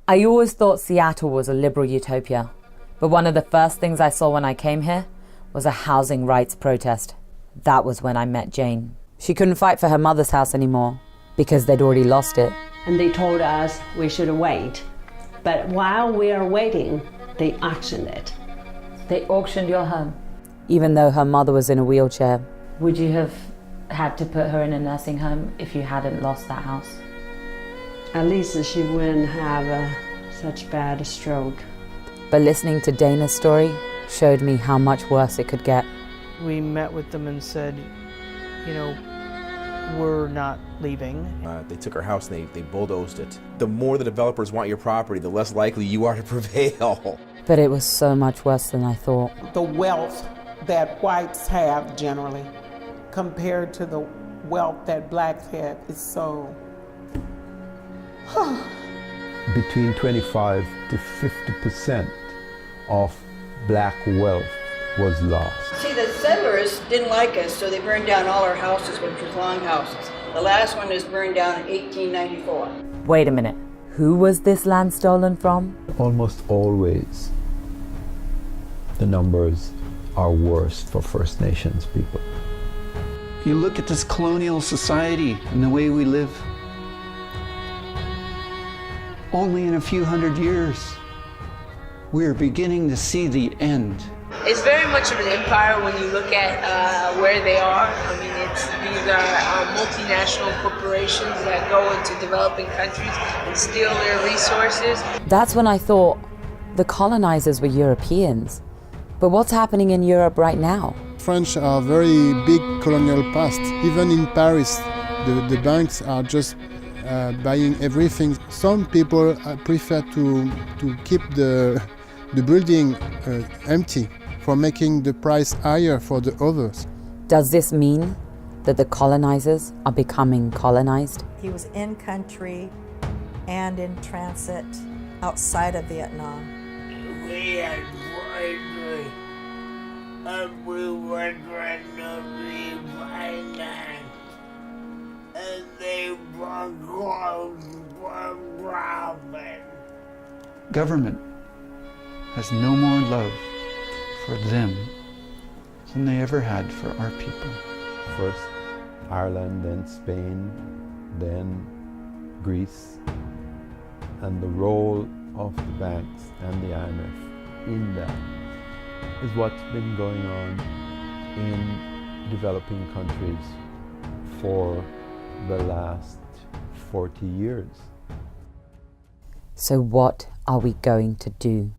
I always thought Seattle was a liberal utopia, but one of the first things I saw when I came here was a housing rights protest. That was when I met Jane. She couldn't fight for her mother's house anymore because they'd already lost it. And they told us we should wait. But while we are waiting, they auctioned it. They auctioned your home? Even though her mother was in a wheelchair. Would you have had to put her in a nursing home if you hadn't lost that house? At least she wouldn't have such bad stroke. But listening to Dana's story showed me how much worse it could get. We met with them and said, we're not leaving. They took our house and they bulldozed it. The more the developers want your property, the less likely you are to prevail. But it was so much worse than I thought. The wealth that whites have generally compared to the wealth that blacks have is so... Between 25 to 50% of black wealth was lost. See, the settlers didn't like us, so they burned down all our houses, which was long houses. The last one was burned down in 1894. Wait a minute. Who was this land stolen from? Almost always, the numbers are worse for First Nations people. You look at this colonial society and the way we live. Only in a few hundred years, we are beginning to see the end. It's very much of an empire when you look at where they are. I mean, these are multinational corporations that go into developing countries and steal their resources. That's when I thought the colonizers were Europeans. But what's happening in Europe right now? French are very big colonial past. Even in Paris, the banks are just buying everything. Some people prefer to keep the building empty for making the price higher for the others. Does this mean that the colonizers are becoming colonized? He was in country and in transit outside of Vietnam. We had slavery, and we were going to be financed, and they foreclosed for profit. Government has no more love for them than they ever had for our people. First Ireland, then Spain, then Greece, and the role of the banks and the IMF in that is what's been going on in developing countries for the last 40 years. So what are we going to do?